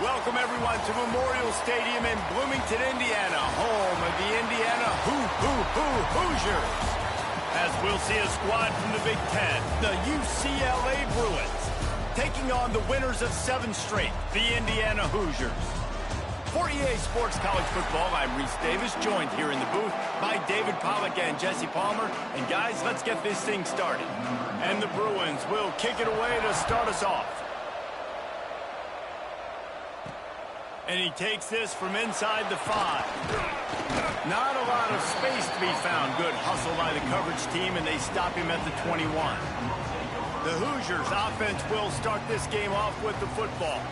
Welcome, everyone, to Memorial Stadium in Bloomington, Indiana, home of the Indiana Hoosiers. As we'll see a squad from the Big Ten, the UCLA Bruins, taking on the winners of 7 straight, the Indiana Hoosiers. For EA Sports College Football, I'm Reese Davis, joined here in the booth by David Pollack and Jesse Palmer. And guys, let's get this thing started. And the Bruins will kick it away to start us off. And he takes this from inside the 5. Not a lot of space to be found. Good hustle by the coverage team, and they stop him at the 21. The Hoosiers offense will start this game off with the football.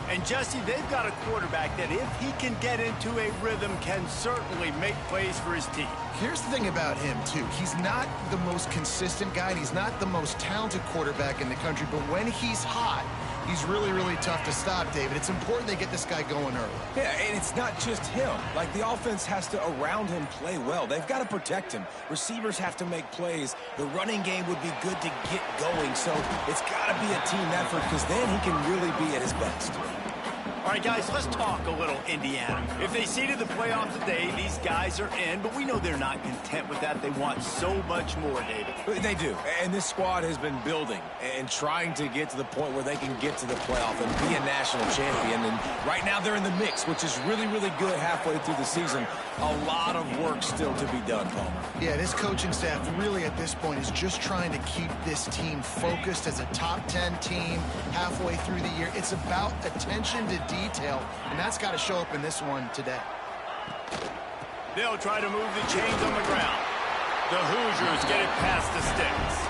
And Jesse, they've got a quarterback that if he can get into a rhythm can certainly make plays for his team. Here's the thing about him, too. He's not the most consistent guy, and he's not the most talented quarterback in the country, but when he's hot, he's really, really tough to stop, David. It's important they get this guy going early. Yeah, and it's not just him. Like, the offense has to, around him, play well. They've got to protect him. Receivers have to make plays. The running game would be good to get going, so it's got to be a team effort because then he can really be at his best. All right, guys, let's talk a little Indiana. If they seeded the playoff today, these guys are in, but we know they're not content with that. They want so much more, David. They do, and this squad has been building and trying to get to the point where they can get to the playoff and be a national champion. And right now they're in the mix, which is really, really good halfway through the season. A lot of work still to be done, Paul. Yeah, this coaching staff really at this point is just trying to keep this team focused as a top 10 team halfway through the year. It's about attention to detail, and that's got to show up in this one today. They'll try to move the chains on the ground. The Hoosiers get it past the sticks.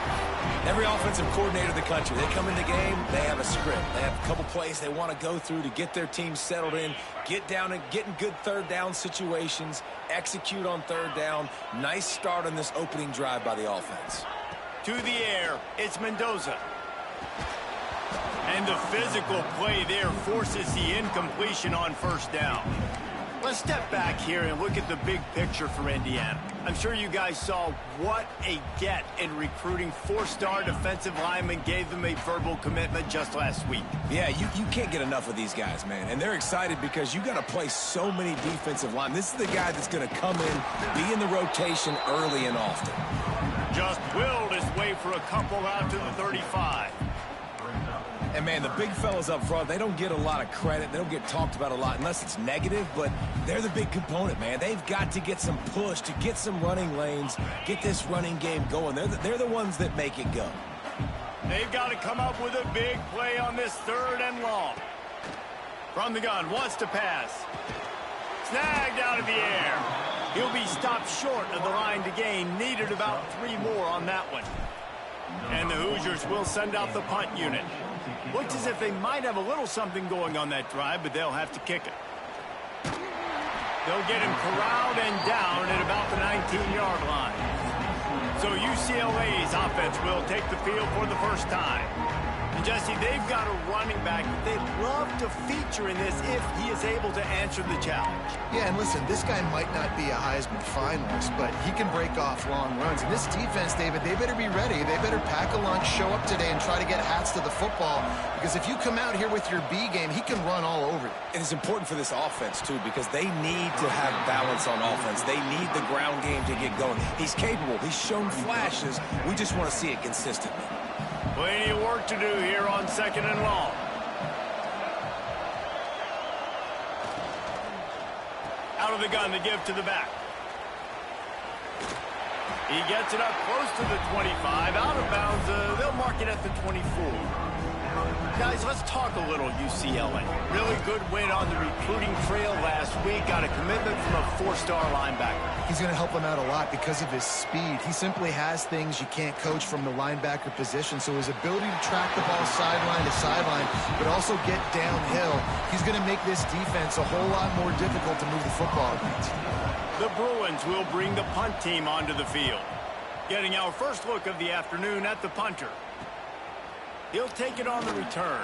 Every offensive coordinator in the country, they come in the game, they have a script. They have a couple plays they want to go through to get their team settled in, get down and get in good third down situations, execute on third down. Nice start on this opening drive by the offense. To the air, it's Mendoza. And the physical play there forces the incompletion on first down. Let's step back here and look at the big picture for Indiana. I'm sure you guys saw what a get in recruiting. 4-star defensive linemen gave them a verbal commitment just last week. Yeah, you can't get enough of these guys, man. And they're excited because you got to play so many defensive linemen. This is the guy that's going to come in, be in the rotation early and often. Just willed his way for a couple out to the 35. And, man, the big fellas up front, they don't get a lot of credit. They don't get talked about a lot unless it's negative, but they're the big component, man. They've got to get some push, to get some running lanes, get this running game going. They're the ones that make it go. They've got to come up with a big play on this 3rd and long. From the gun, wants to pass. Snagged out of the air. He'll be stopped short of the line to gain. Needed about 3 more on that one. And the Hoosiers will send out the punt unit. Looks as if they might have a little something going on that drive, but they'll have to kick it. They'll get him corralled and down at about the 19-yard line. So UCLA's offense will take the field for the first time. And Jesse, they've got a running back that they'd love to feature in this if he is able to answer the challenge. Yeah, and listen, this guy might not be a Heisman finalist, but he can break off long runs. And this defense, David, they better be ready. They better pack a lunch, show up today, and try to get hats to the football. Because if you come out here with your B game, he can run all over you. And it's important for this offense, too, because they need to have balance on offense. They need the ground game to get going. He's capable. He's shown flashes. We just want to see it consistently. Plenty of work to do here on 2nd and long. Out of the gun to give to the back. He gets it up close to the 25. Out of bounds. They'll mark it at the 24. Guys, let's talk a little UCLA. Really good win on the recruiting trail last week. Got a commitment from a 4-star linebacker. He's going to help him out a lot because of his speed. He simply has things you can't coach from the linebacker position. So his ability to track the ball sideline to sideline, but also get downhill, he's going to make this defense a whole lot more difficult to move the football against. The Bruins will bring the punt team onto the field. Getting our first look of the afternoon at the punter. He'll take it on the return.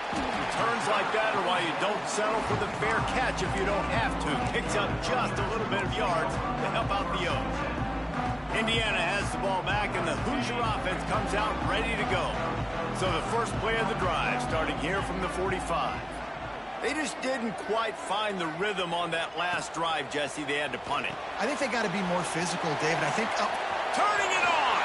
Returns like that are why you don't settle for the fair catch if you don't have to. Picks up just a little bit of yards to help out the O's. Indiana has the ball back, and the Hoosier offense comes out ready to go. So the first play of the drive starting here from the 45. They just didn't quite find the rhythm on that last drive, Jesse. They had to punt it. I think they got to be more physical, David. I think... Turning it on!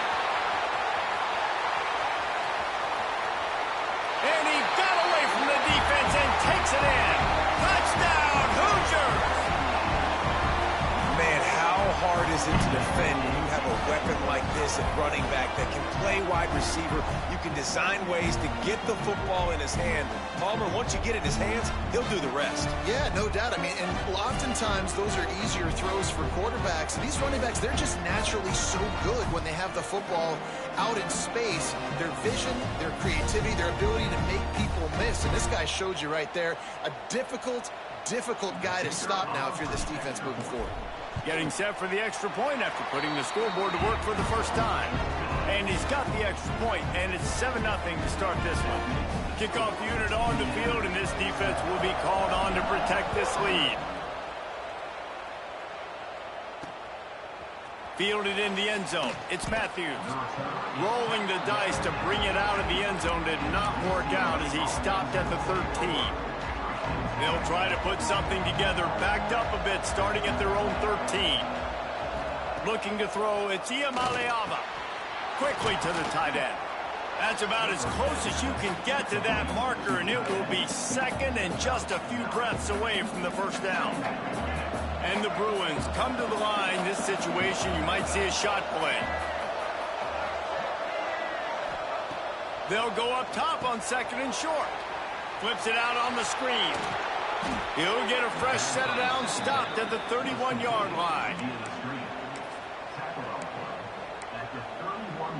And he got away from the defense and takes it in. Touchdown, Hoosiers! Man, how hard is it to defend when you have a weapon like this at running back that can play wide receiver? You can design ways to get the football in his hand. Palmer, once you get it in his hands, he'll do the rest. Yeah, no doubt. I mean, and oftentimes those are easier throws for quarterbacks. These running backs, they're just naturally so good when they have the football out in space. Their vision, their creativity, their ability to make people miss. And this guy showed you right there, a difficult guy to stop now if you're this defense moving forward. Getting set for the extra point after putting the scoreboard to work for the first time. And he's got the extra point, and it's 7-0 to start this one. Kickoff unit on the field, and this defense will be called on to protect this lead. Fielded in the end zone. It's Matthews. Rolling the dice to bring it out of the end zone did not work out as he stopped at the 13. They'll try to put something together, backed up a bit, starting at their own 13. Looking to throw, it's Iamaleava. Quickly to the tight end. That's about as close as you can get to that marker, and it will be second and just a few breaths away from the first down. And the Bruins come to the line. This situation, you might see a shot play. They'll go up top on second and short. Flips it out on the screen. He'll get a fresh set of downs, stopped at the 31-yard line.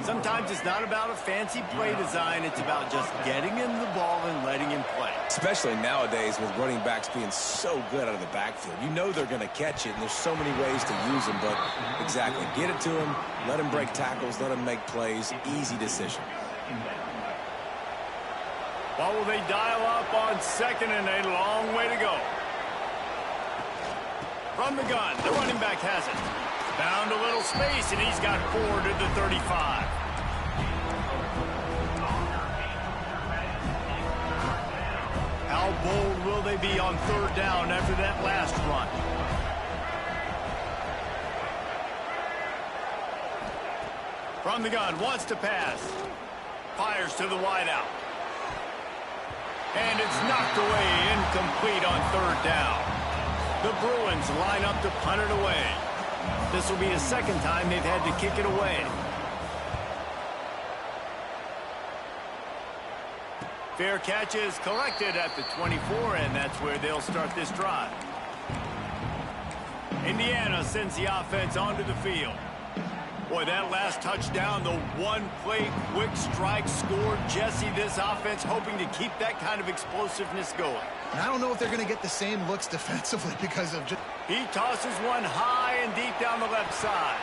Sometimes it's not about a fancy play design. It's about just getting him the ball and letting him play. Especially nowadays with running backs being so good out of the backfield. You know they're going to catch it, and there's so many ways to use them. But exactly, get it to him, let him break tackles, let him make plays. Easy decision. What will they dial up on second and a long way to go? From the gun, the running back has it. Found a little space, and he's got 4 to the 35. How bold will they be on third down after that last run? From the gun, wants to pass. Fires to the wideout. And it's knocked away, incomplete on third down. The Bruins line up to punt it away. This will be the second time they've had to kick it away. Fair catch is collected at the 24, and that's where they'll start this drive. Indiana sends the offense onto the field. Boy, that last touchdown, the one-play quick strike score. Jesse, this offense hoping to keep that kind of explosiveness going. And I don't know if they're going to get the same looks defensively because of just... He tosses one high and deep down the left side.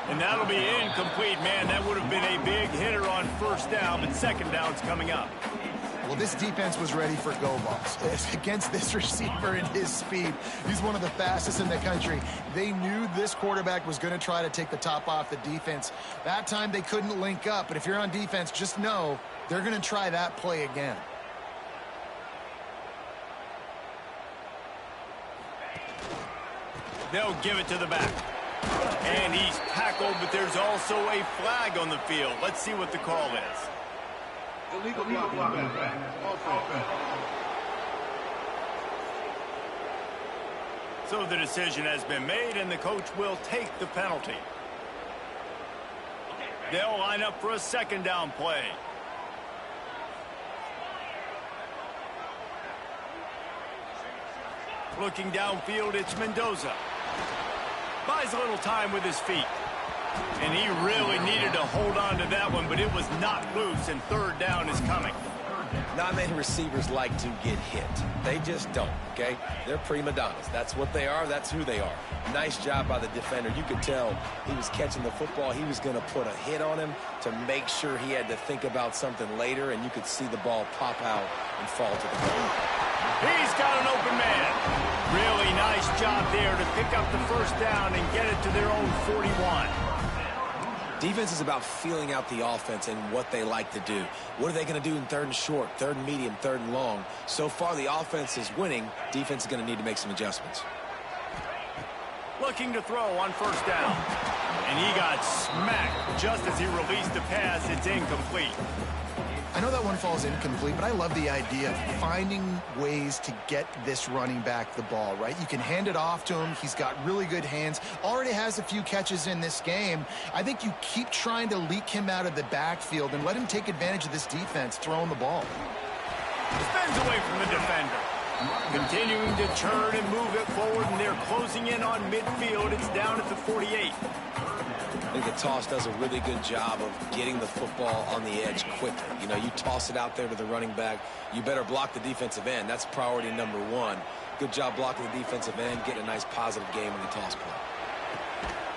And that'll be incomplete. Man, that would have been a big hitter on first down, but second down's coming up. Well, this defense was ready for go balls. Against this receiver and his speed, he's one of the fastest in the country. They knew this quarterback was going to try to take the top off the defense. That time they couldn't link up, but if you're on defense, just know they're going to try that play again. They'll give it to the back. And he's tackled, but there's also a flag on the field. Let's see what the call is. Illegal blocking back. So the decision has been made, and the coach will take the penalty. They'll line up for a second down play. Looking downfield, it's Mendoza. Buys a little time with his feet. And he really needed to hold on to that one, but it was not loose, and third down is coming. Not many receivers like to get hit. They just don't, okay? They're prima donnas. That's what they are. That's who they are. Nice job by the defender. You could tell he was catching the football. He was going to put a hit on him to make sure he had to think about something later, and you could see the ball pop out and fall to the ground. He's got an open man. Really nice job there to pick up the first down and get it to their own 41. Defense is about feeling out the offense and what they like to do. What are they going to do in third and short, third and medium, third and long? So far, the offense is winning. Defense is going to need to make some adjustments. Looking to throw on first down. And he got smacked just as he released the pass. It's incomplete. I know that one falls incomplete, but I love the idea of finding ways to get this running back the ball, right? You can hand it off to him. He's got really good hands. Already has a few catches in this game. I think you keep trying to leak him out of the backfield and let him take advantage of this defense throwing the ball. Spins away from the defender. Continuing to turn and move it forward, and they're closing in on midfield. It's down at the 48. I think the toss does a really good job of getting the football on the edge quickly. You know, you toss it out there to the running back, you better block the defensive end. That's priority number one. Good job blocking the defensive end, getting a nice positive game in the toss play.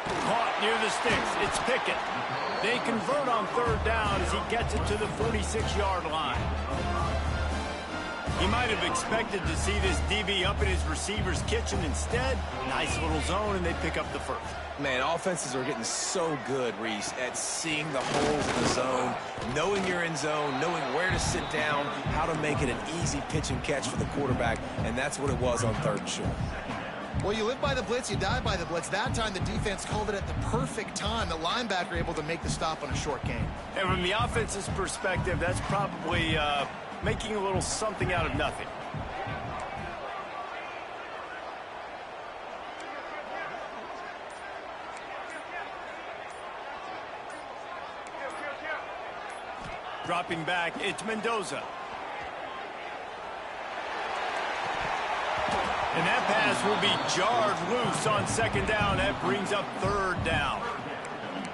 Caught near the sticks. It's Pickett. They convert on third down as he gets it to the 46-yard line. He might have expected to see this DB up in his receiver's kitchen. Instead, nice little zone, and they pick up the first. Man, offenses are getting so good, Reese, at seeing the holes in the zone, knowing you're in zone, knowing where to sit down, how to make it an easy pitch and catch for the quarterback, and that's what it was on third and short. Well, you live by the blitz, you die by the blitz. That time, the defense called it at the perfect time. The linebacker able to make the stop on a short gain. And from the offense's perspective, that's probably making a little something out of nothing. Dropping back, it's Mendoza. And that pass will be jarred loose on second down. That brings up third down.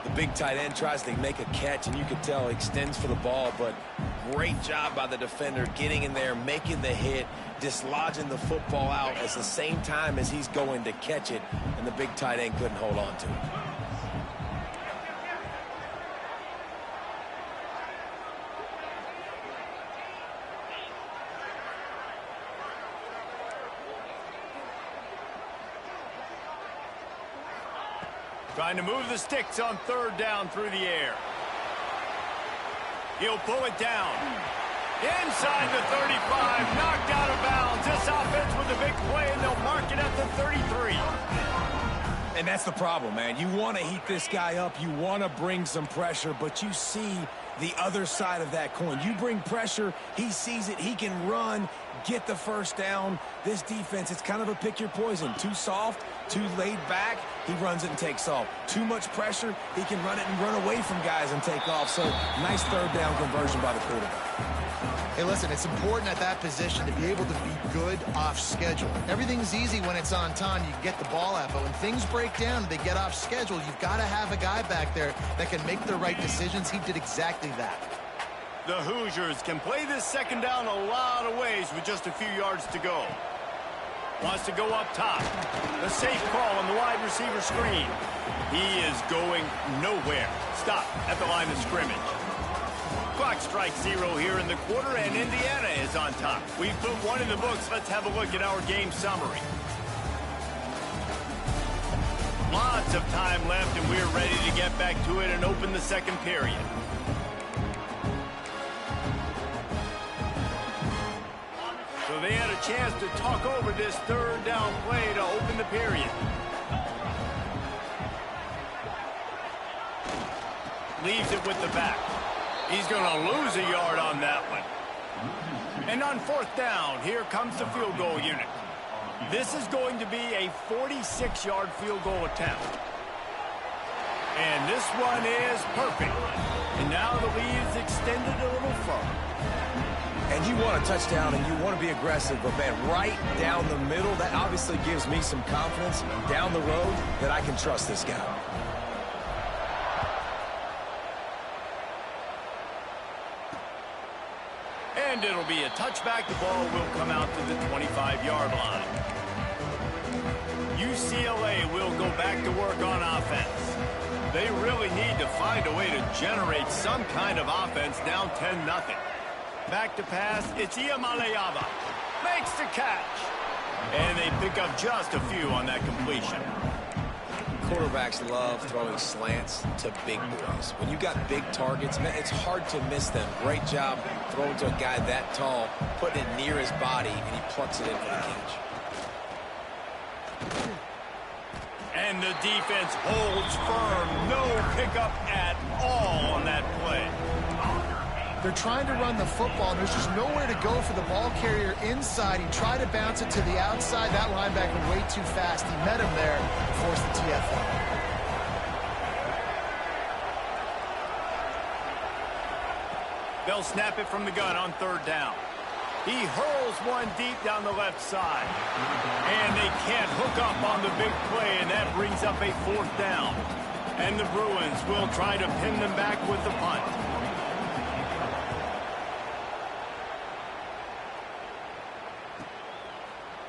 The big tight end tries to make a catch, and you can tell he extends for the ball, but great job by the defender getting in there, making the hit, dislodging the football out at the same time as he's going to catch it, and the big tight end couldn't hold on to it. Trying to move the sticks on third down through the air. He'll pull it down. Inside the 35, knocked out of bounds. This offense with a big play, and they'll mark it at the 33. And that's the problem, man. You want to heat this guy up. You want to bring some pressure, but you see the other side of that coin. You bring pressure, he sees it, he can run, get the first down. This defense, it's kind of a pick your poison. Too soft, too laid back, he runs it and takes off. Too much pressure, he can run it and run away from guys and take off. So nice third down conversion by the quarterback. Hey, listen, it's important at that position to be able to be good off schedule. Everything's easy when it's on time. You can get the ball out, but when things break down, they get off schedule. You've got to have a guy back there that can make the right decisions. He did exactly that. The Hoosiers can play this second down a lot of ways with just a few yards to go. Wants to go up top. The safe call on the wide receiver screen. He is going nowhere. Stop at the line of scrimmage. Clock strikes 0 here in the quarter, and Indiana is on top. We've put one in the books. Let's have a look at our game summary. Lots of time left, and we're ready to get back to it and open the second period. So they had a chance to talk over this third down play to open the period. Leaves it with the back. He's going to lose a yard on that one. And on fourth down, here comes the field goal unit. This is going to be a 46-yard field goal attempt. And this one is perfect. And now the lead is extended a little further. And you want a touchdown and you want to be aggressive, but man, right down the middle, that obviously gives me some confidence down the road that I can trust this guy. And it'll be a touchback. The ball will come out to the 25-yard line. UCLA will go back to work on offense. They really need to find a way to generate some kind of offense down 10-0. Back to pass, it's Iamaleava. Makes the catch. And they pick up just a few on that completion. quarterbacks love throwing slants to big boys. When you got big targets, man, it's hard to miss them. Great job throwing to a guy that tall, putting it near his body, and he plucks it in for the catch. And the defense holds firm. No pickup at all on that play. They're trying to run the football, and there's just nowhere to go for the ball carrier inside. He tried to bounce it to the outside. That linebacker way too fast. He met him there and forced the TFL. They'll snap it from the gun on third down. He hurls one deep down the left side. And they can't hook up on the big play, and that brings up a fourth down. And the Bruins will try to pin them back with the punt.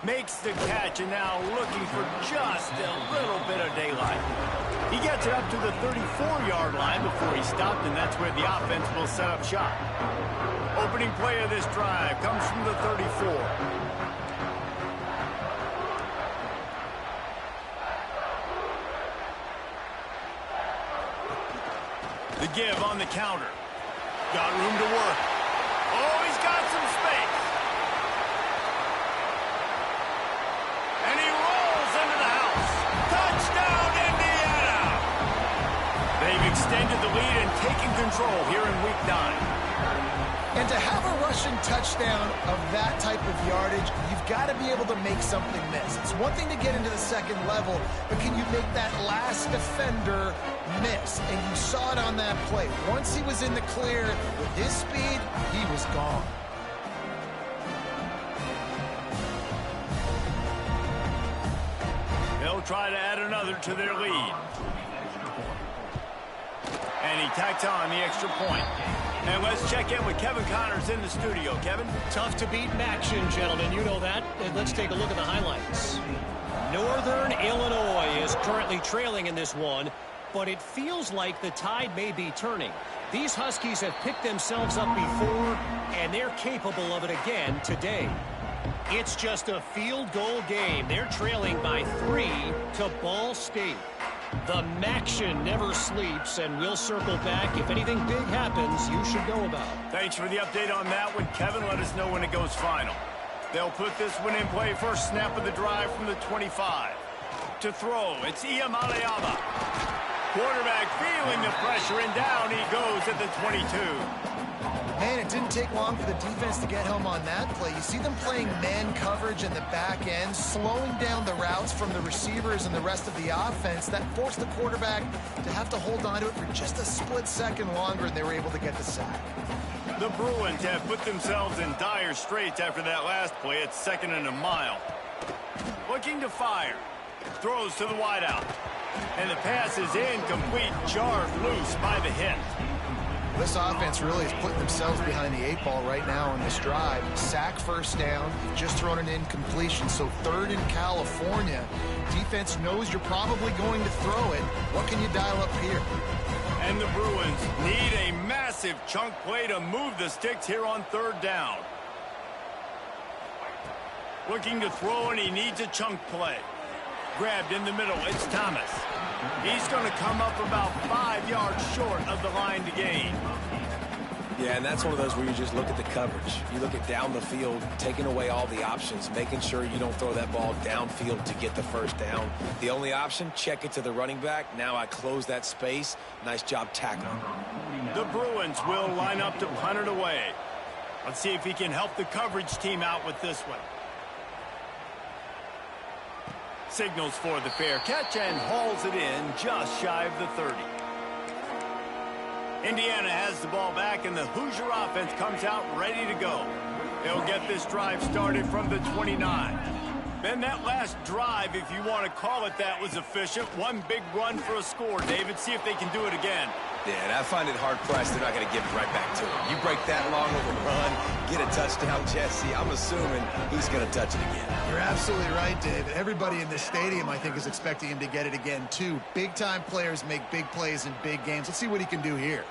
Makes the catch, and now looking for just a little bit of daylight. He gets it up to the 34-yard line before he stopped, and that's where the offense will set up shop. Opening play of this drive comes from the 34. The give on the counter. Got room to work. Oh, he's got some space. And he rolls into the house. Touchdown, Indiana! They've extended the lead and taken control here in Week 9. And to have a rushing touchdown of that type of yardage, you've got to be able to make something miss. It's one thing to get into the second level, but can you make that last defender miss? And you saw it on that play. Once he was in the clear, with his speed, he was gone. They'll try to add another to their lead. And he tacks on the extra point. And let's check in with Kevin Connors in the studio. Kevin? Tough to beat in action, gentlemen. You know that. And let's take a look at the highlights. Northern Illinois is currently trailing in this one, but it feels like the tide may be turning. These Huskies have picked themselves up before, and they're capable of it again today. It's just a field goal game. They're trailing by 3 to Ball State. The Maction never sleeps, and we'll circle back. If anything big happens, you should know about. Thanks for the update on that one, Kevin. Let us know when it goes final. They'll put this one in play. First snap of the drive from the 25. To throw, it's Iamaleava. Quarterback feeling the pressure, and down he goes at the 22. Man, it didn't take long for the defense to get home on that play. You see them playing man coverage in the back end, slowing down the routes from the receivers and the rest of the offense. That forced the quarterback to have to hold on to it for just a split second longer, and they were able to get the sack. The Bruins have put themselves in dire straits after that last play. It's 2nd and a mile. Looking to fire. Throws to the wideout. And the pass is incomplete, jarred loose by the hit. This offense really is putting themselves behind the 8 ball right now on this drive. Sack first down. You've just thrown an incompletion, so 3rd in California. Defense knows you're probably going to throw it. What can you dial up here? And the Bruins need a massive chunk play to move the sticks here on 3rd down. Looking to throw, and he needs a chunk play. Grabbed in the middle, it's Thomas. He's going to come up about 5 yards short of the line to gain. Yeah, and that's one of those where you just look at the coverage. You look at down the field, taking away all the options, making sure you don't throw that ball downfield to get the first down. The only option, check it to the running back. Now I close that space. Nice job tackling. The Bruins will line up to punt it away. Let's see if he can help the coverage team out with this one. Signals for the fair catch and hauls it in just shy of the 30. Indiana has the ball back, and the Hoosier offense comes out ready to go. They'll get this drive started from the 29. Then that last drive, if you want to call it that, was efficient. One big run for a score. David, see if they can do it again. Yeah, and I find it hard-pressed they're not going to give it right back to him. You break that long of a run, get a touchdown, Jesse, I'm assuming he's going to touch it again. You're absolutely right, David. Everybody in this stadium, I think, is expecting him to get it again, too. Big-time players make big plays in big games. Let's see what he can do here.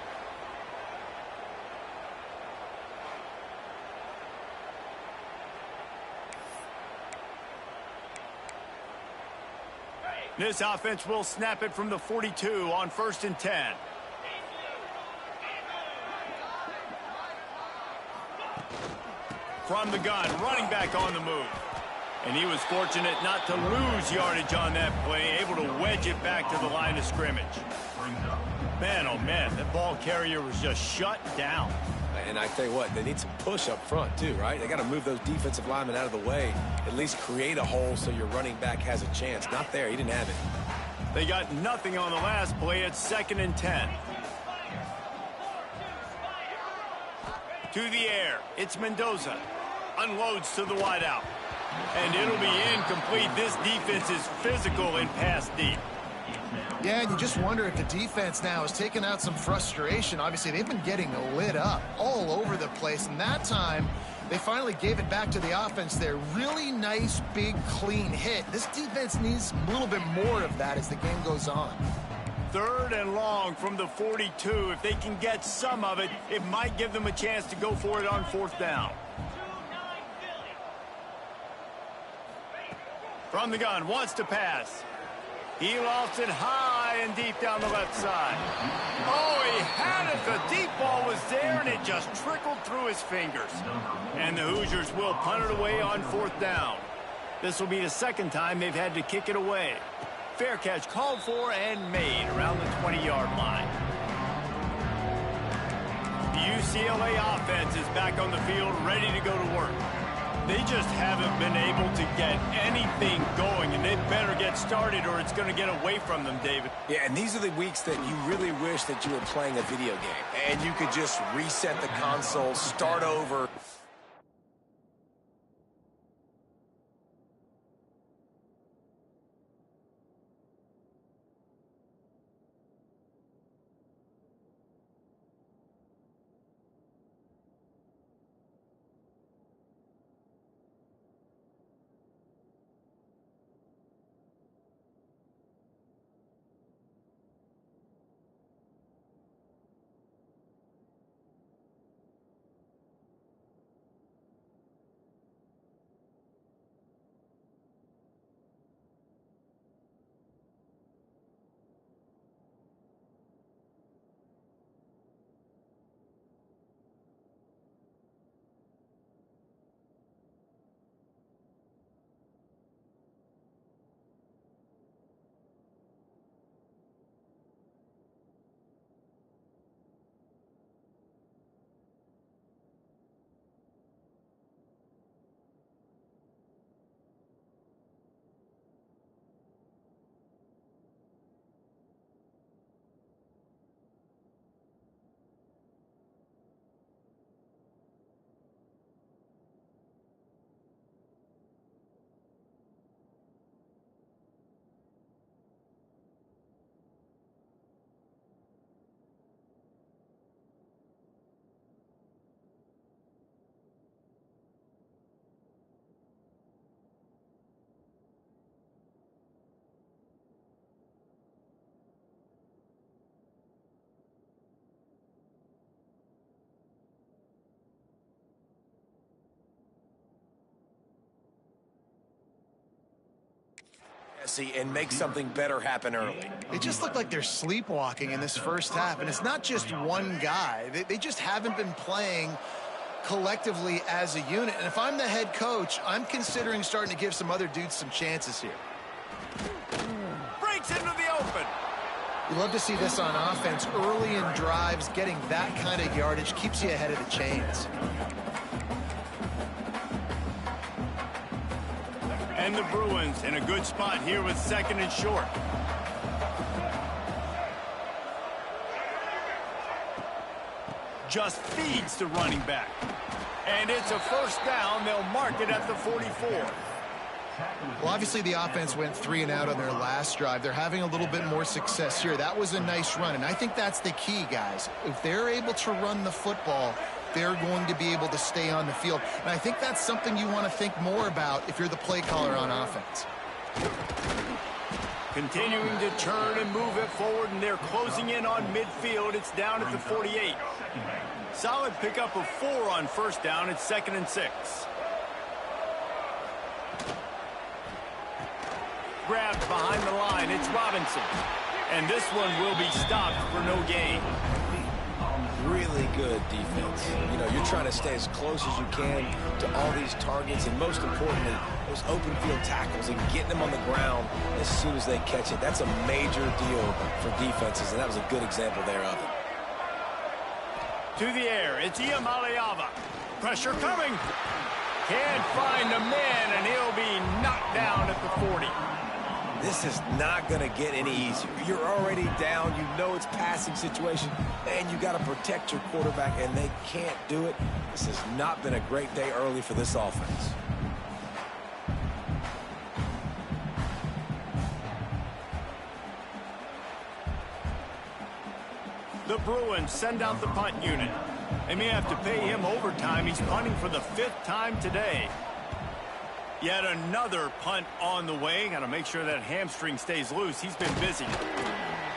This offense will snap it from the 42 on 1st and 10. From the gun, running back on the move. And he was fortunate not to lose yardage on that play, able to wedge it back to the line of scrimmage. Man, oh man, that ball carrier was just shut down. And I tell you what, they need some push up front too, right? They got to move those defensive linemen out of the way, at least create a hole so your running back has a chance. Not there, he didn't have it. They got nothing on the last play. It's 2nd and 10. To the air, it's Mendoza. Unloads to the wideout. And it'll be incomplete. This defense is physical and pass deep. Yeah, and you just wonder if the defense now has taken out some frustration. Obviously, they've been getting lit up all over the place. And that time, they finally gave it back to the offense there. Really nice, big, clean hit. This defense needs a little bit more of that as the game goes on. 3rd and long from the 42. If they can get some of it, it might give them a chance to go for it on 4th down. From the gun, wants to pass. He lofts it high and deep down the left side. Oh, he had it. The deep ball was there, and it just trickled through his fingers. And the Hoosiers will punt it away on 4th down. This will be the 2nd time they've had to kick it away. Fair catch called for and made around the 20-yard line. The UCLA offense is back on the field, ready to go to work. They just haven't been able to get anything going, and they better get started or it's going to get away from them, David. Yeah, and these are the weeks that you really wish that you were playing a video game and you could just reset the console, start over. And make something better happen early. It just looked like they're sleepwalking in this first half, and it's not just one guy. They just haven't been playing collectively as a unit. And if I'm the head coach, I'm considering starting to give some other dudes some chances here. Breaks into the open. You love to see this on offense. Early in drives, getting that kind of yardage keeps you ahead of the chains. And the Bruins in a good spot here with 2nd and short. Just feeds the running back. And it's a 1st down. They'll mark it at the 44. Well, obviously the offense went 3 and out on their last drive. They're having a little bit more success here. That was a nice run, and I think that's the key, guys. If they're able to run the football, they're going to be able to stay on the field. And I think that's something you want to think more about if you're the play caller on offense. Continuing to turn and move it forward, and they're closing in on midfield. It's down at the 48. Solid pickup of 4 on 1st down. It's 2nd and 6. grabbed behind the line. It's Robinson. And this one will be stopped for no gain. Really good defense. You know, you're trying to stay as close as you can to all these targets, and most importantly, those open field tackles and getting them on the ground as soon as they catch it. That's a major deal for defenses, and that was a good example there of it. To the air, it's Iamaleava. Pressure coming. Can't find a man, and he'll be knocked down at the 40. This is not going to get any easier. You're already down. You know it's passing situation, and you got to protect your quarterback, and they can't do it. This has not been a great day early for this offense. The Bruins send out the punt unit. They may have to pay him overtime. He's punting for the 5th time today. Yet another punt on the way. Got to make sure that hamstring stays loose. He's been busy.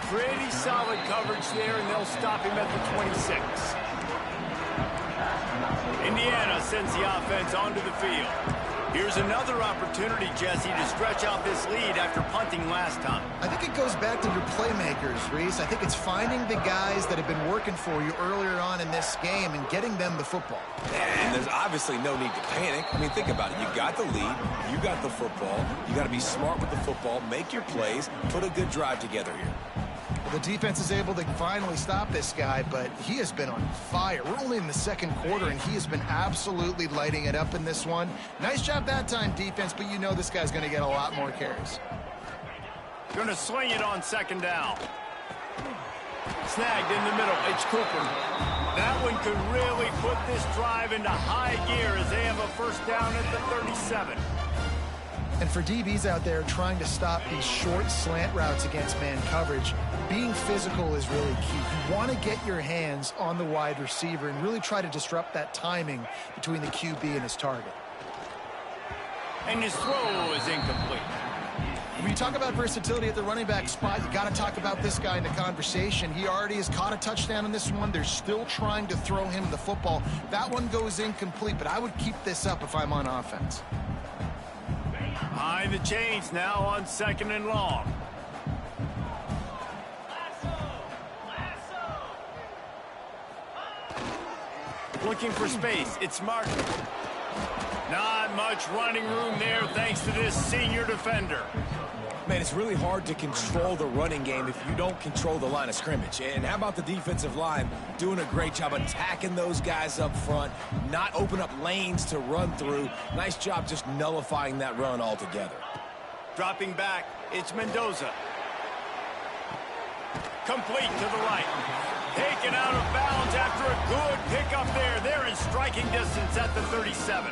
Pretty solid coverage there, and they'll stop him at the 26. Indiana sends the offense onto the field. Here's another opportunity, Jesse, to stretch out this lead after punting last time. I think it goes back to your playmakers, Reese. I think it's finding the guys that have been working for you earlier on in this game and getting them the football. And there's obviously no need to panic. I mean, think about it. You got the lead. You got the football. You got to be smart with the football, make your plays, put a good drive together here. Well, the defense is able to finally stop this guy, but he has been on fire. We're only in the 2nd quarter, and he has been absolutely lighting it up in this one. Nice job that time, defense, but you know this guy's going to get a lot more carries. Going to swing it on 2nd down. Snagged in the middle. It's Cooper. That one could really put this drive into high gear as they have a 1st down at the 37. And for DBs out there trying to stop these short slant routes against man coverage, being physical is really key. You want to get your hands on the wide receiver and really try to disrupt that timing between the QB and his target. And his throw is incomplete. When you talk about versatility at the running back spot, you got to talk about this guy in the conversation. He already has caught a touchdown in this one. They're still trying to throw him the football. That one goes incomplete, but I would keep this up if I'm on offense. Behind the chains now on 2nd and long. Looking for space. It's Martin. Not much running room there thanks to this senior defender. Man, it's really hard to control the running game if you don't control the line of scrimmage. And how about the defensive line doing a great job attacking those guys up front, not open up lanes to run through. Nice job just nullifying that run altogether. Dropping back, it's Mendoza. Complete to the right. Taken out of bounds after a good pickup there. They're in striking distance at the 37.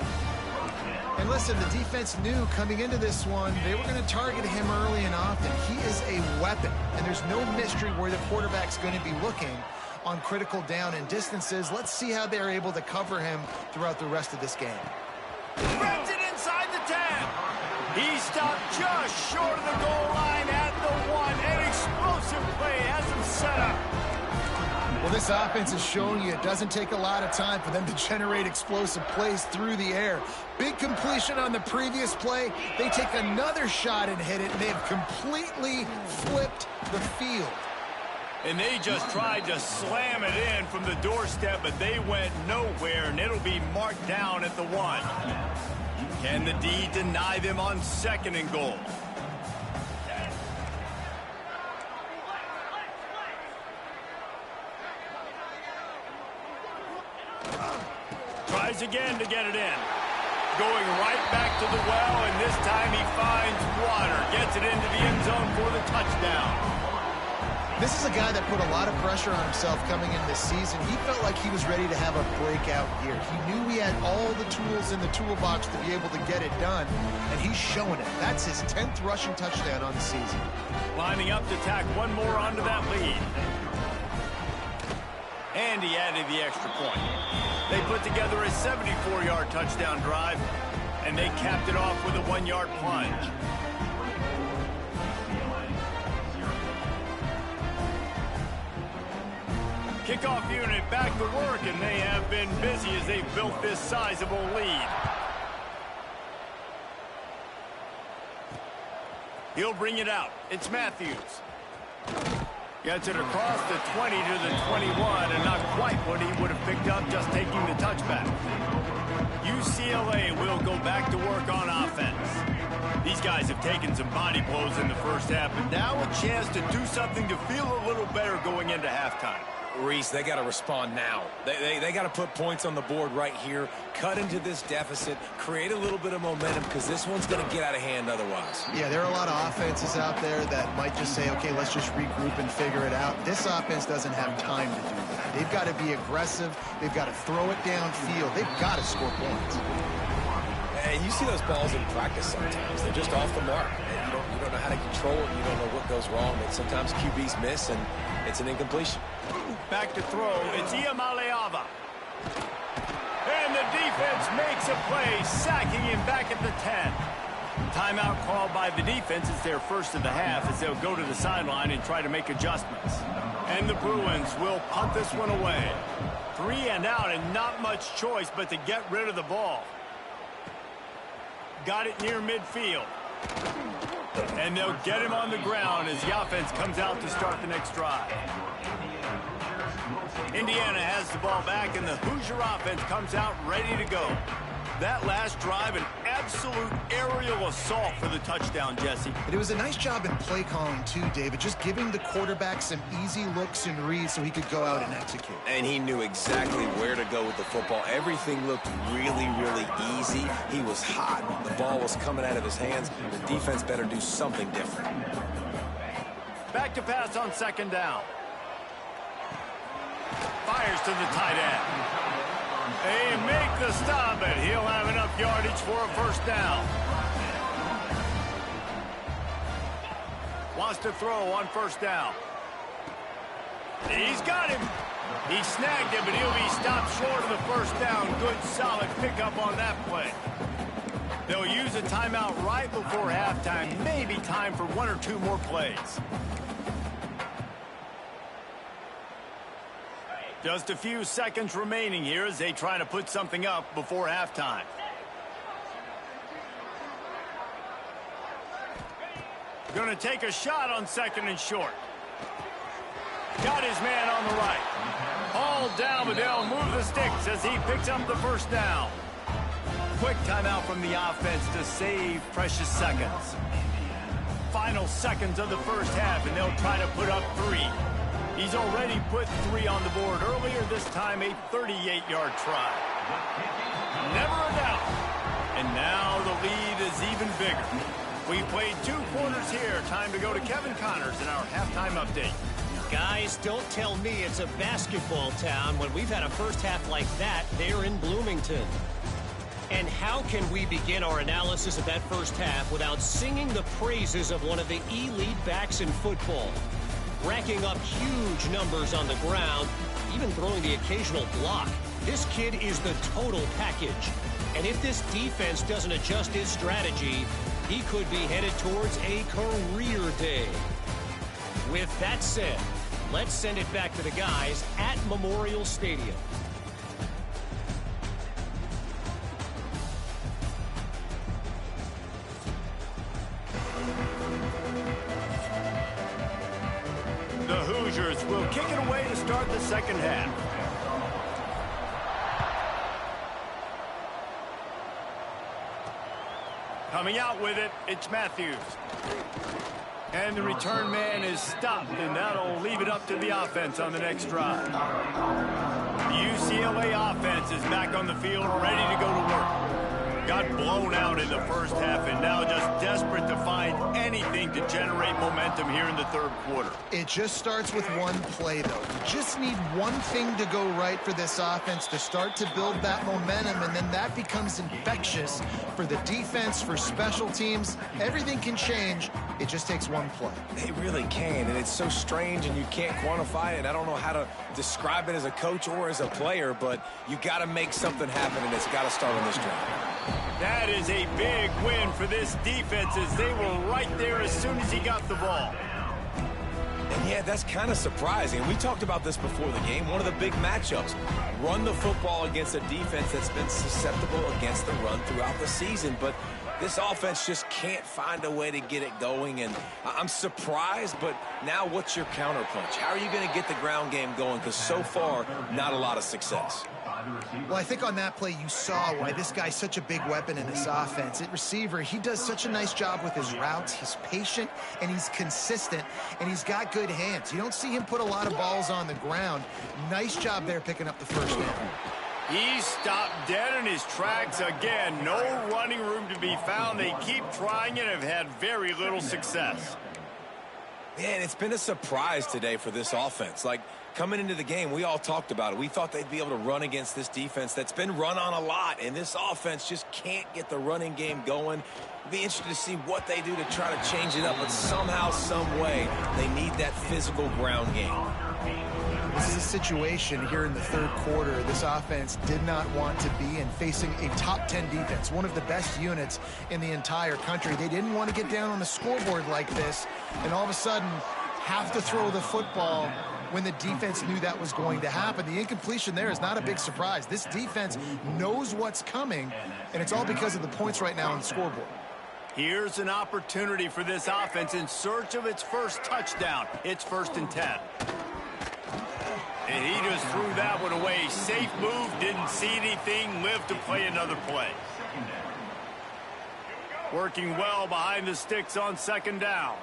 And listen, the defense knew coming into this one, they were going to target him early and often. He is a weapon, and there's no mystery where the quarterback's going to be looking on critical down and distances. Let's see how they're able to cover him throughout the rest of this game. Spreads it inside the 10. He stopped just short of the goal line at the 1. An explosive play has him set up. Well, this offense is showing you it doesn't take a lot of time for them to generate explosive plays through the air. Big completion on the previous play. They take another shot and hit it, and they have completely flipped the field. And they just tried to slam it in from the doorstep, but they went nowhere, and it'll be marked down at the 1. Can the D deny them on 2nd and goal? Tries again to get it in. Going right back to the well, and this time he finds water. Gets it into the end zone for the touchdown. This is a guy that put a lot of pressure on himself coming into this season. He felt like he was ready to have a breakout year. He knew he had all the tools in the toolbox to be able to get it done, and he's showing it. That's his 10th rushing touchdown on the season. Lining up to tack one more onto that lead. And he added the extra point. They put together a 74-yard touchdown drive, and they capped it off with a 1-yard plunge. Kickoff unit back to work, and they have been busy as they've built this sizable lead. He'll bring it out. It's Matthews. Gets it across the 20 to the 21, and not quite what he would have picked up just taking the touchback. UCLA will go back to work on offense. These guys have taken some body blows in the first half, but now a chance to do something to feel a little better going into halftime. Reese, they got to respond now. They got to put points on the board right here, cut into this deficit, create a little bit of momentum, because this one's going to get out of hand otherwise. Yeah, there are a lot of offenses out there that might just say, okay, let's just regroup and figure it out. This offense doesn't have time to do that. They've got to be aggressive. They've got to throw it downfield. They've got to score points. And you see those balls in practice sometimes. They're just off the mark. And you don't know how to control it. You don't know what goes wrong. But sometimes QBs miss, and it's an incompletion. Back to throw. It's Iamaleava. And the defense makes a play, sacking him back at the 10. Timeout called by the defense. It's their first of the half as they'll go to the sideline and try to make adjustments. And the Bruins will punt this one away. 3 and out, and not much choice but to get rid of the ball. Got it near midfield. And they'll get him on the ground as the offense comes out to start the next drive. Indiana has the ball back, and the Hoosier offense comes out ready to go. That last drive, an absolute aerial assault for the touchdown, Jesse. But it was a nice job in play calling, too, David, just giving the quarterback some easy looks and reads so he could go out and execute. And he knew exactly where to go with the football. Everything looked really, really easy. He was hot. The ball was coming out of his hands. The defense better do something different. Back to pass on second down. Fires to the tight end. They make the stop, and he'll have enough yardage for a first down. Wants to throw on first down. He's got him. He snagged him, but he'll be stopped short of the first down. Good, solid pickup on that play. They'll use a timeout right before halftime. Maybe time for 1 or 2 more plays. Just a few seconds remaining here as they try to put something up before halftime. Going to take a shot on second and short. Got his man on the right. All down, but they'll move the sticks as he picks up the first down. Quick timeout from the offense to save precious seconds. Final seconds of the first half, and they'll try to put up 3. He's already put 3 on the board earlier, this time a 38-yard try. Never a doubt. And now the lead is even bigger. We've played 2 quarters here. Time to go to Kevin Connors in our halftime update. Guys, don't tell me it's a basketball town when we've had a first half like that there in Bloomington. And how can we begin our analysis of that first half without singing the praises of one of the elite backs in football? Racking up huge numbers on the ground, even throwing the occasional block. This kid is the total package. And if this defense doesn't adjust his strategy, he could be headed towards a career day. With that said, let's send it back to the guys at Memorial Stadium. The Hoosiers will kick it away to start the second half. Coming out with it, it's Matthews. And the return man is stopped, and that'll leave it up to the offense on the next drive. The UCLA offense is back on the field, ready to go to work. Got blown out in the first half, and now just desperate to find anything to generate momentum here in the third quarter. It just starts with one play, though. You just need one thing to go right for this offense to start to build that momentum, and then that becomes infectious for the defense, for special teams. Everything can change. It just takes one play. It really can, and it's so strange, and you can't quantify it. And I don't know how to describe it as a coach or as a player, but you got to make something happen, and it's got to start on this drive. That is a big win for this defense as they were right there as soon as he got the ball. And yeah, that's kind of surprising. We talked about this before the game. One of the big matchups. Run the football against a defense that's been susceptible against the run throughout the season. But This offense just can't find a way to get it going, and I'm surprised, but now what's your counterpunch? How are you going to get the ground game going? Because so far, not a lot of success. Well, I think on that play you saw why this guy's such a big weapon in this offense. At receiver, he does such a nice job with his routes. He's patient, and he's consistent, and he's got good hands. You don't see him put a lot of balls on the ground. Nice job there picking up the first down. He stopped dead in his tracks again. No running room to be found. They keep trying and have had very little success. Man, it's been a surprise today for this offense. Like, coming into the game, we all talked about it. We thought they'd be able to run against this defense that's been run on a lot, and this offense just can't get the running game going. It'd be interested to see what they do to try to change it up, but somehow, some way, they need that physical ground game. This is a situation here in the third quarter this offense did not want to be in, facing a top 10 defense, one of the best units in the entire country. They didn't want to get down on the scoreboard like this and all of a sudden have to throw the football when the defense knew that was going to happen. The incompletion there is not a big surprise. This defense knows what's coming, and it's all because of the points right now on the scoreboard. Here's an opportunity for this offense in search of its first touchdown. It's 1st and 10. And he just threw that one away. Safe move, didn't see anything, lived to play another play. Working well behind the sticks on 2nd down.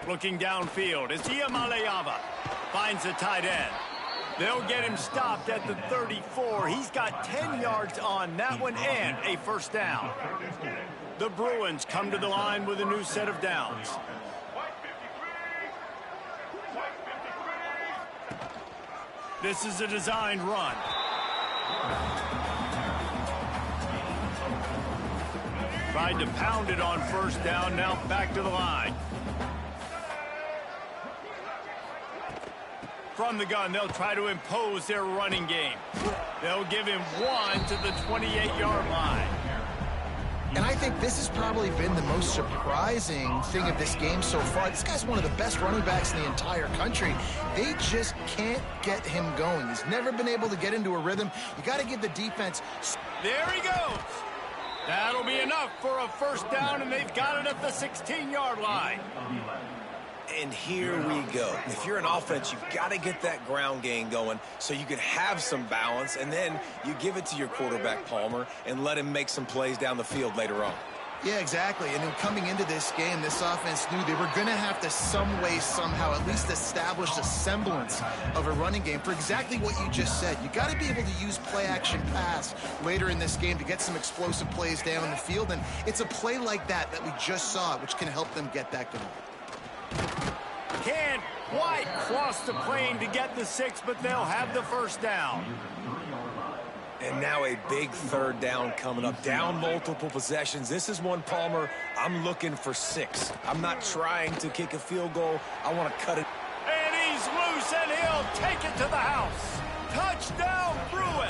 Looking downfield, it's Iamaleava. Finds the tight end. They'll get him stopped at the 34. He's got 10 yards on that one and a 1st down. The Bruins come to the line with a new set of downs. This is a designed run. Tried to pound it on 1st down, now back to the line. From the gun, they'll try to impose their running game. They'll give him 1 to the 28-yard line. And I think this has probably been the most surprising thing of this game so far. This guy's one of the best running backs in the entire country. They just can't get him going. He's never been able to get into a rhythm. You got to give the defense. There he goes. That'll be enough for a 1st down, and they've got it at the 16-yard line. And here we go. If you're an offense, you've got to get that ground game going so you can have some balance, and then you give it to your quarterback, Palmer, and let him make some plays down the field later on. Yeah, exactly. And then coming into this game, this offense knew they were going to have to some way, somehow, at least establish a semblance of a running game for exactly what you just said. You got to be able to use play-action pass later in this game to get some explosive plays down the field, and it's a play like that we just saw, which can help them get that going. Can't quite cross the plane to get the 6, but they'll have the 1st down. And now a big 3rd down coming up. Down multiple possessions. This is one, Palmer, I'm looking for 6. I'm not trying to kick a field goal. I want to cut it. And he's loose, and he'll take it to the house. Touchdown, Bruins.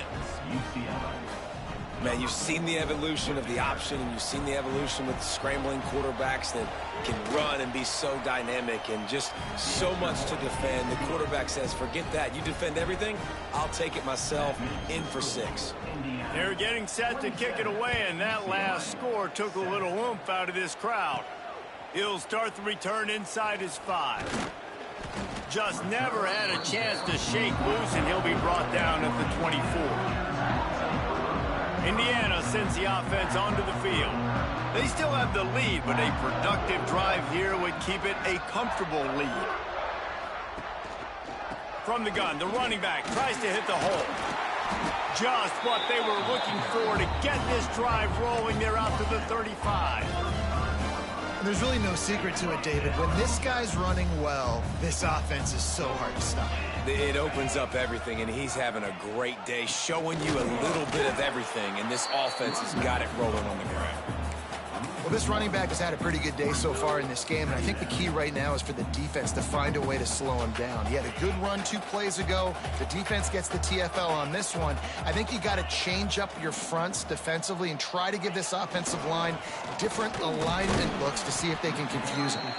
Man, you've seen the evolution of the option, and you've seen the evolution with the scrambling quarterbacks that can run and be so dynamic and just so much to defend. The quarterback says, forget that. You defend everything, I'll take it myself. In for 6. They're getting set to kick it away, and that last score took a little oomph out of this crowd. He'll start the return inside his 5. Just never had a chance to shake loose, and he'll be brought down at the 24. Indiana sends the offense onto the field. They still have the lead, but a productive drive here would keep it a comfortable lead. From the gun, the running back tries to hit the hole. Just what they were looking for to get this drive rolling. They're out to the 35. There's really no secret to it, David. When this guy's running well, this offense is so hard to stop. It opens up everything, and he's having a great day, showing you a little bit of everything, and this offense has got it rolling on the ground. Well, this running back has had a pretty good day so far in this game, and I think the key right now is for the defense to find a way to slow him down. He had a good run 2 plays ago. The defense gets the TFL on this one. I think you got to change up your fronts defensively and try to give this offensive line different alignment looks to see if they can confuse him.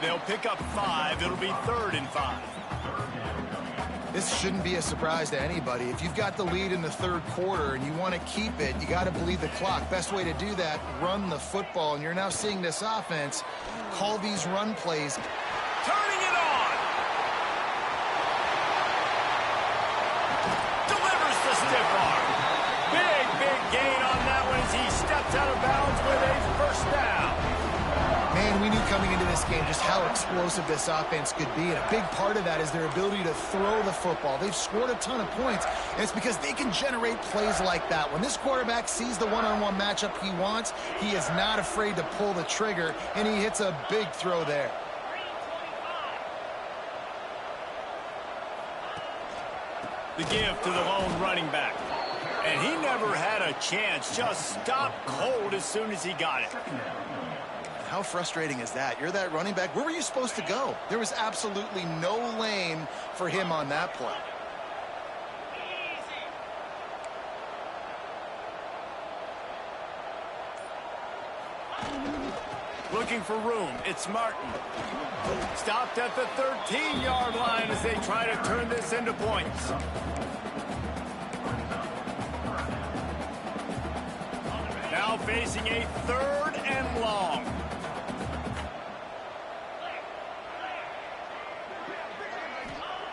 They'll pick up 5. It'll be 3rd and 5. This shouldn't be a surprise to anybody. If you've got the lead in the third quarter and you want to keep it, you got to bleed the clock. Best way to do that, run the football. And you're now seeing this offense call these run plays. Turning it on. Delivers the stiff arm. Big gain on that one as he steps out of bounds with a first down. Man, we knew coming into this game just how explosive this offense could be, and a big part of that is their ability to throw the football. They've scored a ton of points, and it's because they can generate plays like that. When this quarterback sees the one-on-one matchup he wants, he is not afraid to pull the trigger, and he hits a big throw there. The give to the lone running back. And he never had a chance, just stopped cold as soon as he got it. How frustrating is that? You're that running back. Where were you supposed to go? There was absolutely no lane for him on that play. Looking for room. It's Martin. Stopped at the 13-yard line as they try to turn this into points. Now facing a 3rd and long.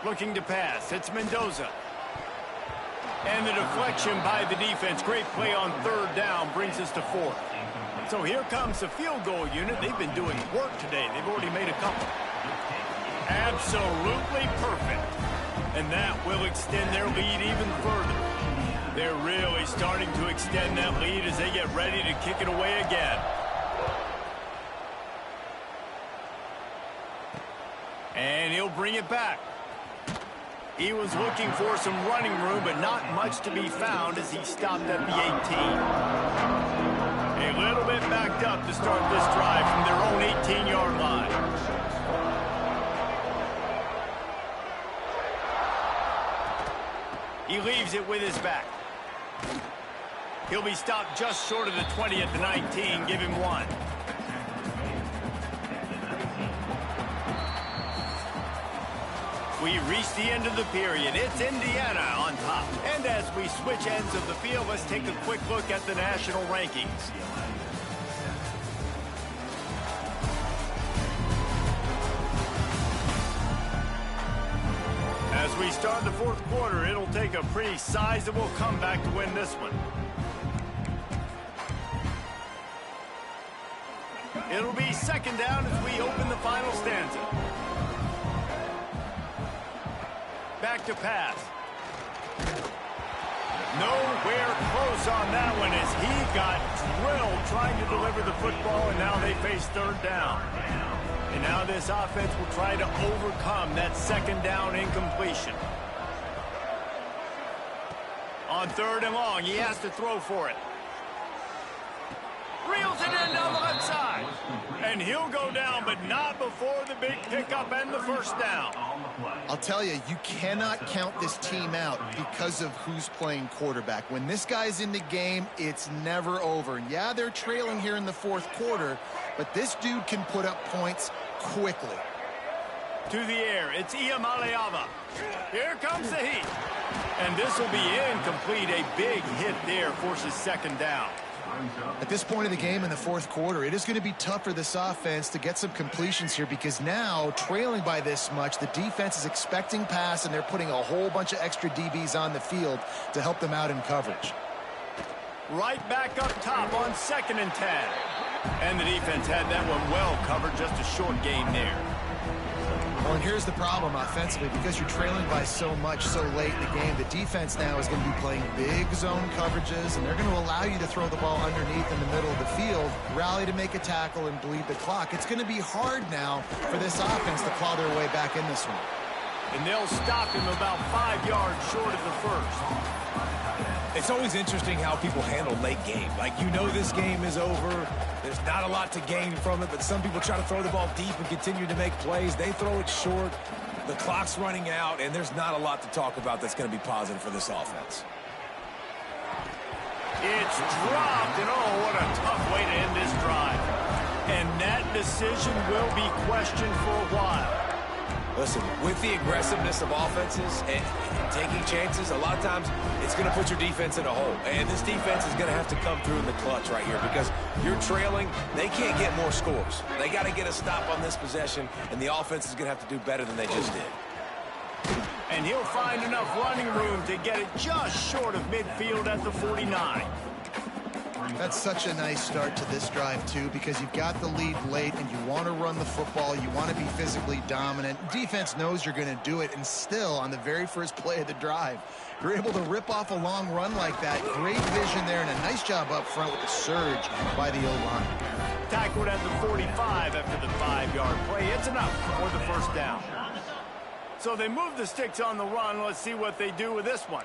Looking to pass. It's Mendoza. And the deflection by the defense. Great play on 3rd down brings us to 4th. So here comes the field goal unit. They've been doing work today. They've already made a couple. Absolutely perfect. And that will extend their lead even further. They're really starting to extend that lead as they get ready to kick it away again. And he'll bring it back. He was looking for some running room, but not much to be found as he stopped at the 18. A little bit backed up to start this drive from their own 18-yard line. He leaves it with his back. He'll be stopped just short of the 20 at the 19. Give him 1. We reach the end of the period. It's Indiana on top. And as we switch ends of the field, let's take a quick look at the national rankings. As we start the 4th quarter, it'll take a pretty sizable comeback to win this one. It'll be 2nd down as we open the final stanza. Back to pass. Nowhere close on that one as he got drilled trying to deliver the football, and now they face 3rd down. And now this offense will try to overcome that 2nd down incompletion. On 3rd and long, he has to throw for it. Reels it in down the left side. And he'll go down, but not before the big pickup and the 1st down. I'll tell you, you cannot count this team out because of who's playing quarterback. When this guy's in the game, it's never over. And yeah, they're trailing here in the 4th quarter, but this dude can put up points quickly. To the air, it's Iamaleava. Here comes the heat. And this will be incomplete. A big hit there forces 2nd down. At this point of the game in the 4th quarter, it is going to be tough for this offense to get some completions here because now, trailing by this much, the defense is expecting pass, and they're putting a whole bunch of extra DBs on the field to help them out in coverage. Right back up top on 2nd and 10. And the defense had that one well covered, just a short gain there. Well, and here's the problem offensively. Because you're trailing by so much so late in the game, the defense now is going to be playing big zone coverages, and they're going to allow you to throw the ball underneath in the middle of the field, rally to make a tackle, and bleed the clock. It's going to be hard now for this offense to claw their way back in this one. And they'll stop him about 5 yards short of the 1st. It's always interesting how people handle late game. Like, you know this game is over. There's not a lot to gain from it, but some people try to throw the ball deep and continue to make plays. They throw it short. The clock's running out, and there's not a lot to talk about that's going to be positive for this offense. It's dropped, and oh, what a tough way to end this drive. And that decision will be questioned for a while. Listen, with the aggressiveness of offenses and taking chances, a lot of times it's going to put your defense in a hole. And this defense is going to have to come through in the clutch right here because you're trailing. They can't get more scores. They got to get a stop on this possession, and the offense is going to have to do better than they just did. And he'll find enough running room to get it just short of midfield at the 49. That's such a nice start to this drive, too, because you've got the lead late and you want to run the football. You want to be physically dominant. Defense knows you're going to do it, and still, on the very first play of the drive, you're able to rip off a long run like that. Great vision there, and a nice job up front with the surge by the O-line. Tackled at the 45 after the 5-yard play. It's enough for the first down. So they move the sticks on the run. Let's see what they do with this one.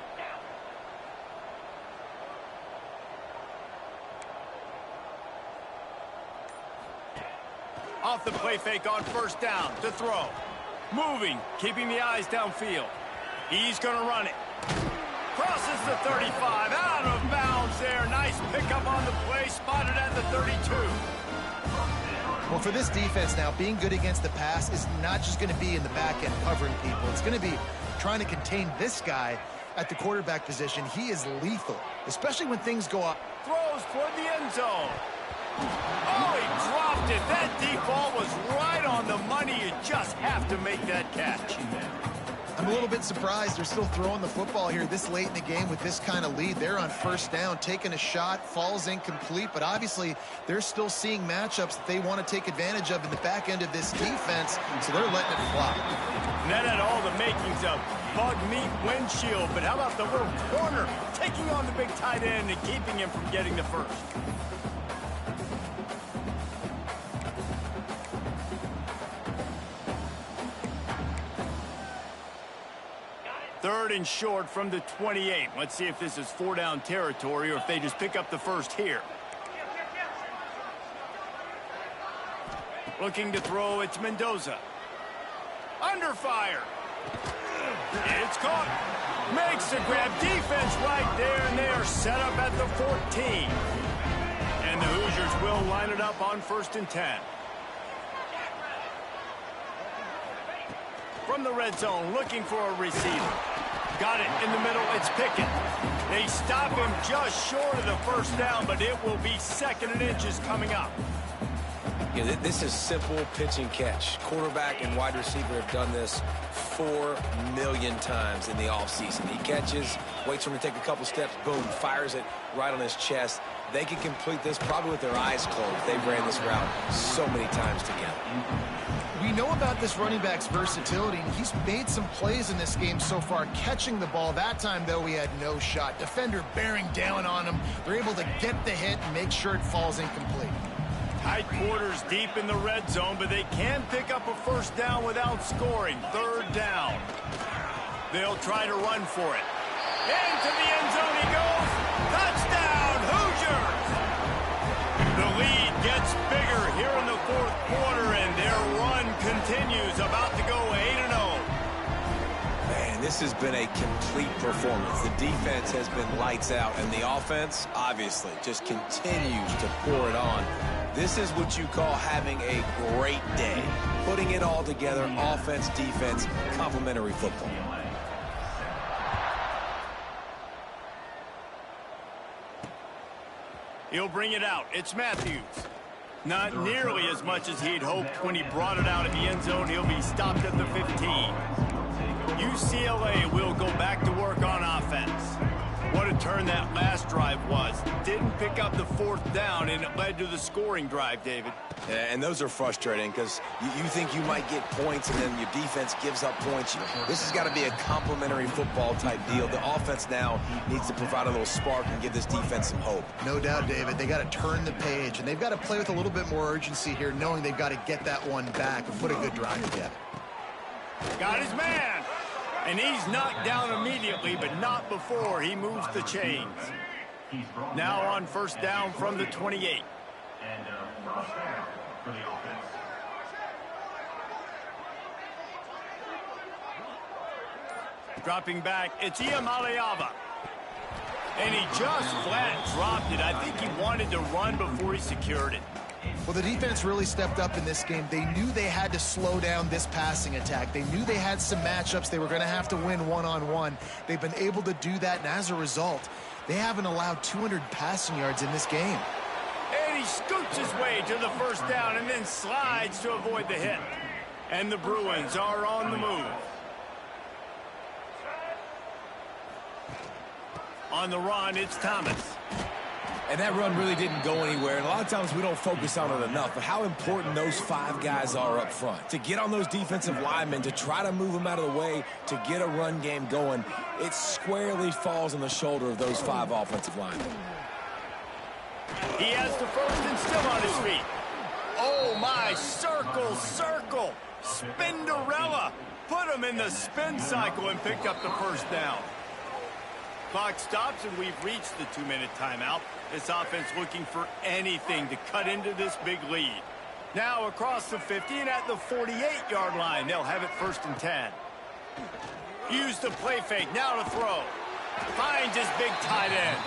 Off the play fake on first down to throw. Moving, keeping the eyes downfield. He's going to run it. Crosses the 35, out of bounds there. Nice pickup on the play, spotted at the 32. Well, for this defense now, being good against the pass is not just going to be in the back end covering people. It's going to be trying to contain this guy at the quarterback position. He is lethal, especially when things go up. Throws toward the end zone. Oh, he dropped it. That deep ball was right on the money. You just have to make that catch. I'm a little bit surprised they're still throwing the football here this late in the game with this kind of lead. They're on first down, taking a shot, falls incomplete, but obviously they're still seeing matchups that they want to take advantage of in the back end of this defense, so they're letting it fly. And that had all the makings of bug meat windshield, but how about the little corner taking on the big tight end and keeping him from getting the first? Third and short from the 28. Let's see if this is 4-down territory or if they just pick up the first here. Looking to throw, it's Mendoza. Under fire. It's caught. Makes the grab. Defense right there, and they are set up at the 14. And the Hoosiers will line it up on 1st and 10. From the red zone, looking for a receiver. Got it in the middle, it's Pickett. They stop him just short of the first down, but it will be 2nd and inches coming up. Yeah, this is simple pitch and catch. Quarterback and wide receiver have done this 4 million times in the offseason. He catches, waits for him to take a couple steps, boom, fires it right on his chest. They can complete this probably with their eyes closed. They've ran this route so many times together. We know about this running back's versatility, and he's made some plays in this game so far, catching the ball. That time, though, he had no shot. Defender bearing down on him. They're able to get the hit and make sure it falls incomplete. Tight quarters deep in the red zone, but they can pick up a first down without scoring. 3rd down. They'll try to run for it. Into the end zone he goes. Touchdown, Hoosiers! The lead gets bigger here in the 4th quarter, and their run continues, about to go 8-0. Man, this has been a complete performance. The defense has been lights out, and the offense, obviously, just continues to pour it on. This is what you call having a great day. Putting it all together, offense, defense, complementary football. He'll bring it out. It's Matthews. Not nearly as much as he'd hoped when he brought it out of the end zone. He'll be stopped at the 15. UCLA will go back to work on offense. What a turn that last drive was. Didn't pick up the 4th down, and it led to the scoring drive, David. Yeah, and those are frustrating because you think you might get points, and then your defense gives up points. This has got to be a complementary football type deal. The offense now needs to provide a little spark and give this defense some hope. No doubt, David. They got to turn the page, and they've got to play with a little bit more urgency here, knowing they've got to get that one back and put a good drive together. Got his man. And he's knocked down immediately, but not before he moves the chains. Now on 1st down from the 28. And first down for the offense. Dropping back, it's Iamaleava. And he just flat dropped it. I think he wanted to run before he secured it. Well, the defense really stepped up in this game. They knew they had to slow down this passing attack. They knew they had some matchups they were going to have to win one-on-one. They've been able to do that, and as a result, they haven't allowed 200 passing yards in this game. And he scoots his way to the first down and then slides to avoid the hit. And the Bruins are on the move. On the run, it's Thomas. And that run really didn't go anywhere. And a lot of times we don't focus on it enough. But how important those 5 guys are up front. To get on those defensive linemen, to try to move them out of the way, to get a run game going, it squarely falls on the shoulder of those 5 offensive linemen. He has the first and still on his feet. Oh, my. Circle, circle. Spinderella. Put him in the spin cycle and pick up the first down. Clock stops, and we've reached the 2-minute timeout. This offense looking for anything to cut into this big lead. Now across the 50 and at the 48-yard line. They'll have it first and 10. Use the play fake. Now to throw. Finds his big tight end.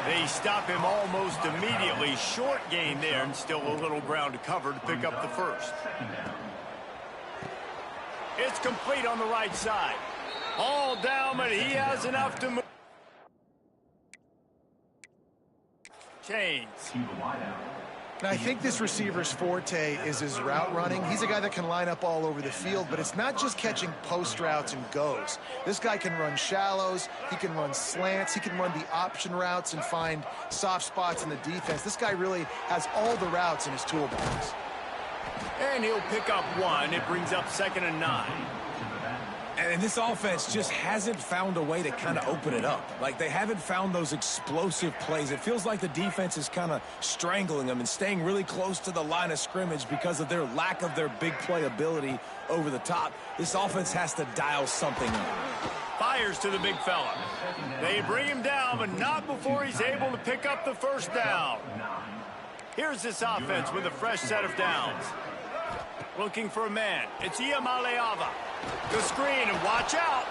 They stop him almost immediately. Short gain there and still a little ground to cover to pick up the first. It's complete on the right side. All down, but he has enough to move. Chains. Now, I think this receiver's forte is his route running. He's a guy that can line up all over the field, but it's not just catching post routes and goes. This guy can run shallows, he can run slants, he can run the option routes and find soft spots in the defense. This guy really has all the routes in his toolbox. And he'll pick up 1. It brings up 2nd and 9. And this offense just hasn't found a way to kind of open it up. Like, they haven't found those explosive plays. It feels like the defense is kind of strangling them and staying really close to the line of scrimmage because of their lack of their big play ability over the top. This offense has to dial something up. Fires to the big fella. They bring him down, but not before he's able to pick up the first down. Here's this offense with a fresh set of downs. Looking for a man. It's Iamaleava. The screen, and watch out.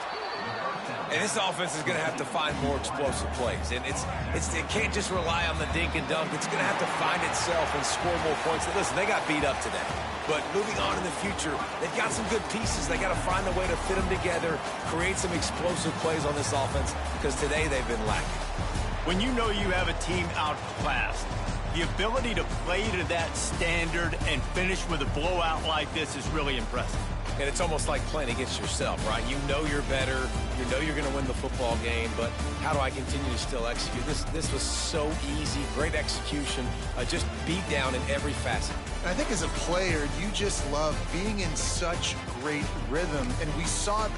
And this offense is going to have to find more explosive plays. And it can't just rely on the dink and dunk. It's going to have to find itself and score more points. And listen, they got beat up today. But moving on in the future, they've got some good pieces. They got to find a way to fit them together, create some explosive plays on this offense, because today they've been lacking. When you know you have a team outclassed, the ability to play to that standard and finish with a blowout like this is really impressive. And it's almost like playing against yourself, right? You know you're better. You know you're going to win the football game, but how do I continue to still execute? This was so easy. Great execution. Just beat down in every facet. I think as a player, you just love being in such great rhythm, and we saw